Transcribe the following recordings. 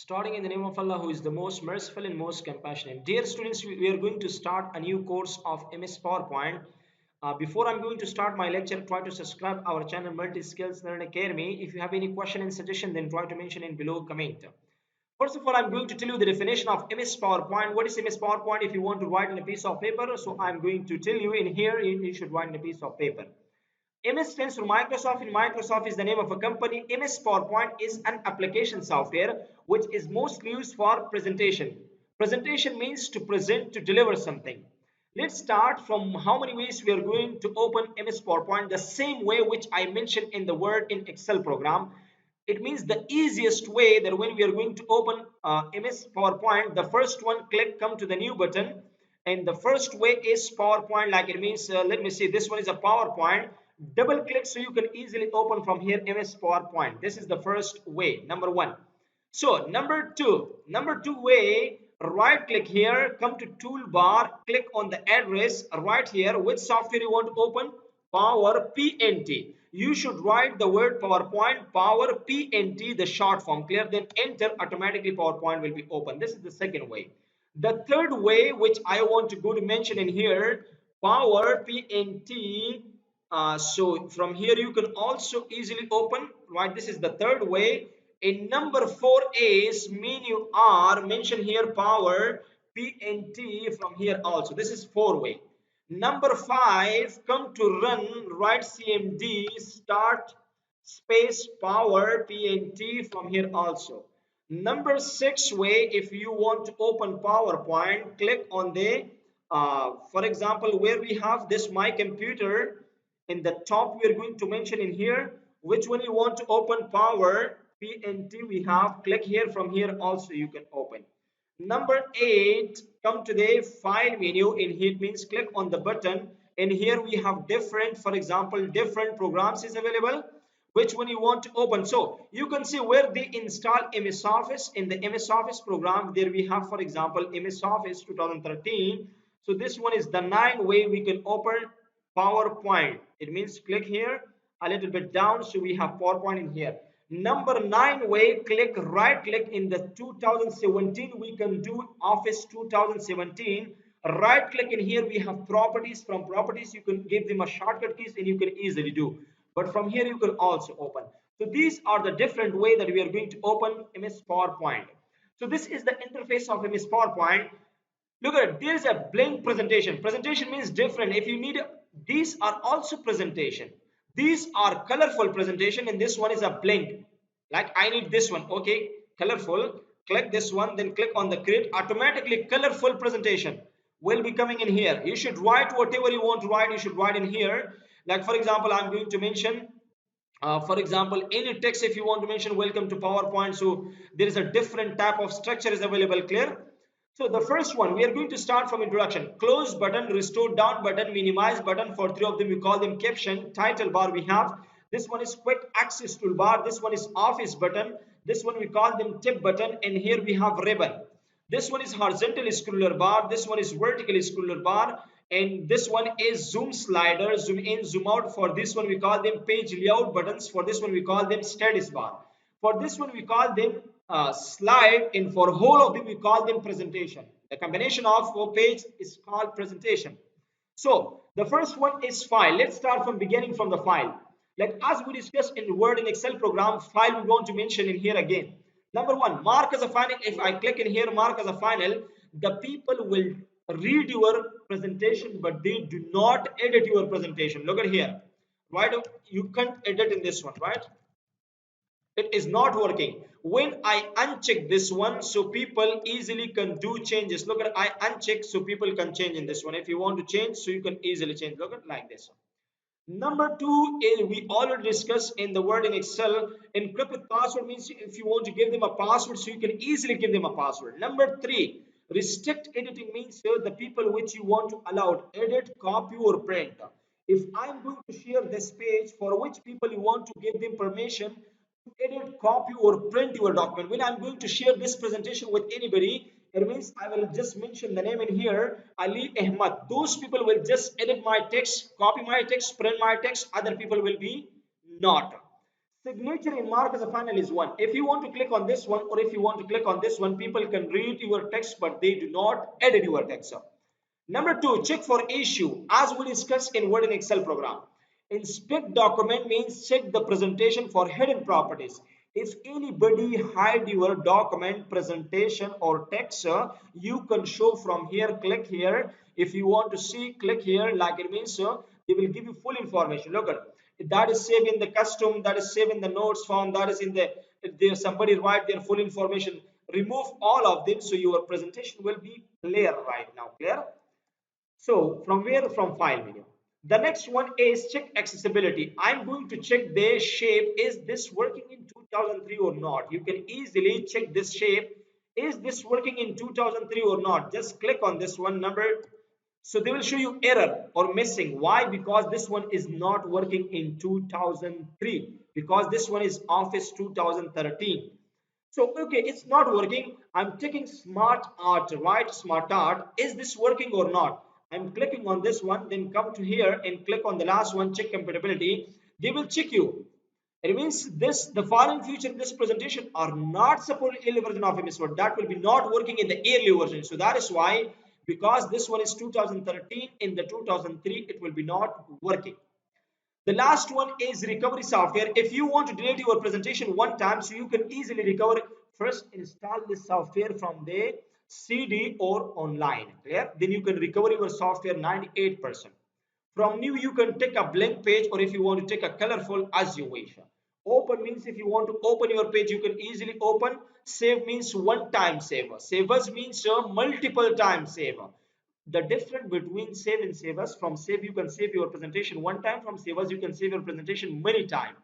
Starting in the name of Allah, who is the most merciful and most compassionate. Dear students, we are going to start a new course of MS PowerPoint. Before I'm going to start my lecture, try to subscribe our channel Multi Skills Learn Academy. If you have any question and suggestion, then try to mention in below comment. First of all, I'm going to tell you the definition of MS PowerPoint. What is MS PowerPoint? If you want to write in a piece of paper, so I'm going to tell you in here, you should write in a piece of paper. MS stands for Microsoft, and Microsoft is the name of a company. MS PowerPoint is an application software which is mostly used for presentation. Presentation means to present, to deliver something. Let's start from how many ways we are going to open MS PowerPoint. The same way which I mentioned in the Word in Excel program. It means the easiest way that when we are going to open MS PowerPoint, the first one, click, come to the new button, and the first way is PowerPoint. Like it means, let me see, this one is a PowerPoint. Double click so you can easily open from here MS PowerPoint. This is the first way, number one. So number two way, right click here, come to toolbar, click on the address right here, which software you want to open. Power PNT. You should write the word PowerPoint, Power PNT, the short form, clear, then enter, automatically PowerPoint will be open. This is the second way. The third way which I want to go to mention in here, Power PNT. So from here you can also easily open, right? This is the third way. In number 4 is menu R, mention here Power PNT from here also. This is 4 way. Number 5, come to run, write CMD, start space Power PNT from here also. Number 6 way, if you want to open PowerPoint, click on the, for example, where we have this My Computer. In the top, we are going to mention in here which one you want to open. Power PNT we have. Click here, from here also you can open. Number 8, come to the file menu. In here it means click on the button. In here we have different, for example, different programs is available. Which one you want to open? So you can see where they install MS Office. In the MS Office program, there we have, for example, MS Office 2013. So this one is the 9 way we can open PowerPoint. It means click here a little bit down, so we have PowerPoint in here. Number 9 way, click, right click in the 2017, we can do Office 2017. Right click in here, we have properties. From properties you can give them a shortcut keys and you can easily do, but from here you can also open. So these are the different way that we are going to open MS PowerPoint. So this is the interface of MS PowerPoint. Look at it, there's a blank presentation. Presentation means different. If you need, these are also presentation. These are colorful presentation, and this one is a blank. Like I need this one, okay, colorful. Click this one, then click on the create. Automatically colorful presentation will be coming in here. You should write whatever you want to write. You should write in here. Like for example, I'm going to mention for example, any text. If you want to mention welcome to PowerPoint, so there is a different type of structure is available, clear. So the first one, we are going to start from introduction. Close button, restore down button, minimize button. For 3 of them, we call them caption. Title bar we have. This one is quick access toolbar. This one is office button. This one we call them tip button. And here we have ribbon. This one is horizontal scroller bar. This one is vertical scroller bar. And this one is zoom slider, zoom in, zoom out. For this one, we call them page layout buttons. For this one, we call them status bar. For this one, we call them slide. And for whole of them, we call them presentation. The combination of four page is called presentation. So the first one is file. Let's start from beginning from the file. Like as we discussed in Word and Excel program, file we want to mention in here again. Number one, mark as a final. If I click in here, mark as a final, the people will read your presentation, but they do not edit your presentation. Look at here. Right? You can't edit in this one, right? It is not working. When I uncheck this one, so people easily can do changes. Look at, I uncheck, so people can change in this one. If you want to change, so you can easily change. Look at like this. Number 2 is, we already discussed in the Word in Excel, encrypted password means if you want to give them a password, so you can easily give them a password. Number 3, restrict editing means here the people which you want to allow edit, copy or print. If I'm going to share this page, for which people you want to give them permission to edit, copy or print your document. When I'm going to share this presentation with anybody, it means I will just mention the name in here, Ali Ahmad. Those people will just edit my text, copy my text, print my text. Other people will be not. Signature in mark as a final is one. If you want to click on this one or if you want to click on this one, people can read your text, but they do not edit your text. Number two, check for issue. As we discussed in Word and Excel program, inspect document means check the presentation for hidden properties. If anybody hide your document, presentation or text, you can show from here, click here. If you want to see, click here, like it means they will give you full information. Look at that is saved in the custom, that is saved in the notes form, that is in the, if there's somebody write their full information, remove all of them so your presentation will be clear right now. Clear? So from where? From file menu. The next one is check accessibility. I'm going to check the shape. Is this working in 2003 or not? You can easily check this shape. Is this working in 2003 or not? Just click on this one number. So they will show you error or missing. Why? Because this one is not working in 2003. Because this one is Office 2013. So, okay, it's not working. I'm taking smart art, right? Smart art. Is this working or not? I'm clicking on this one, then come to here and click on the last one, check compatibility. They will check you. It means this, the following feature in this presentation are not supported in early version of MS Word. That will be not working in the early version. So that is why, because this one is 2013, in the 2003, it will be not working. The last one is recovery software. If you want to delete your presentation one time, so you can easily recover, first install this software from the CD or online. Clear? Then you can recover your software 98%. From new, you can take a blank page, or if you want to take a colorful, as you wish. Open means if you want to open your page, you can easily open. Save means one time saver. Savers means multiple time saver. The difference between save and savers, from save you can save your presentation one time, from savers you can save your presentation many times.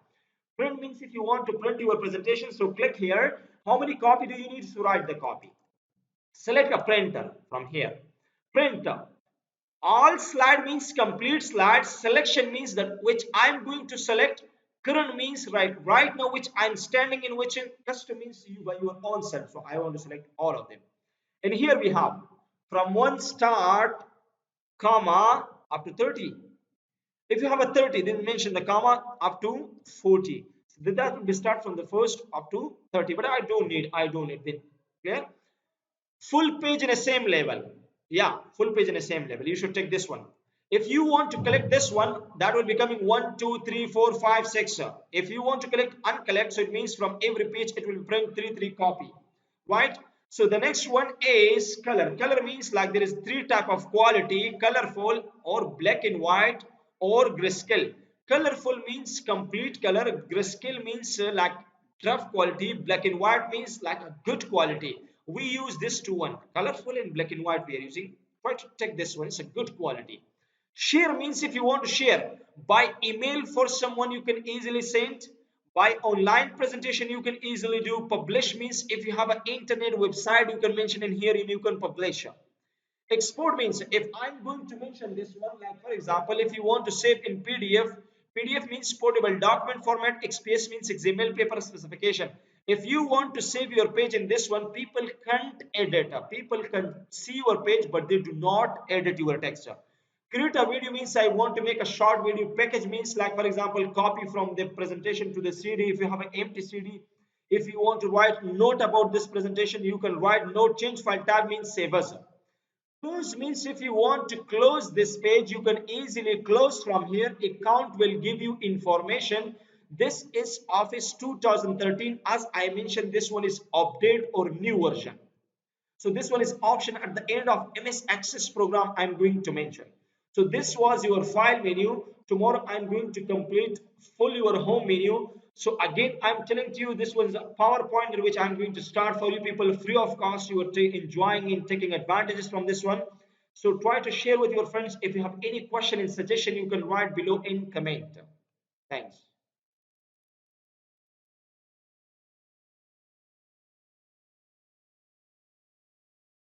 Print means if you want to print your presentation, so click here. How many copy do you need to write the copy? Select a printer from here. Printer. All slide means complete slide. Selection means that which I'm going to select. Current means right now which I'm standing in, which in custom means you by your own self. So I want to select all of them. And here we have from one start, comma, up to 30. If you have a 30, then mention the comma up to 40. So that will be start from the first up to 30. But I don't need then. Clear? Full page in the same level. Yeah, full page in the same level. You should take this one. If you want to collect this one, that will be coming 1, 2, 3, 4, 5, 6. If you want to collect uncollect, so it means from every page it will print 3 copy, right? So the next one is color. Color means like there is three type of quality: colorful or black and white or grayscale. Colorful means complete color. Grayscale means like rough quality. Black and white means like a good quality. We use this two one, colorful and black and white we are using. Try to take this one, it's a good quality. Share means if you want to share by email for someone, you can easily send. By online presentation, you can easily do. Publish means if you have an internet website, you can mention in here and you can publish. Export means if I'm going to mention this one, like for example, if you want to save in PDF, PDF means portable document format, XPS means XML paper specification. If you want to save your page in this one, people can't edit. People can see your page, but they do not edit your text. Create a video means I want to make a short video. Package means like for example, copy from the presentation to the CD. If you have an empty CD, if you want to write note about this presentation, you can write note. Change file tab means save as. Close means if you want to close this page, you can easily close from here. Account will give you information. This is Office 2013. As I mentioned, this one is update or new version. So this one is option at the end of MS Access program I'm going to mention. So this was your file menu. Tomorrow I'm going to complete full your home menu. So again, I'm telling to you, this was a PowerPoint in which I'm going to start for you people free of cost. You are enjoying and taking advantages from this one. So try to share with your friends. If you have any question and suggestion, you can write below in comment. Thanks.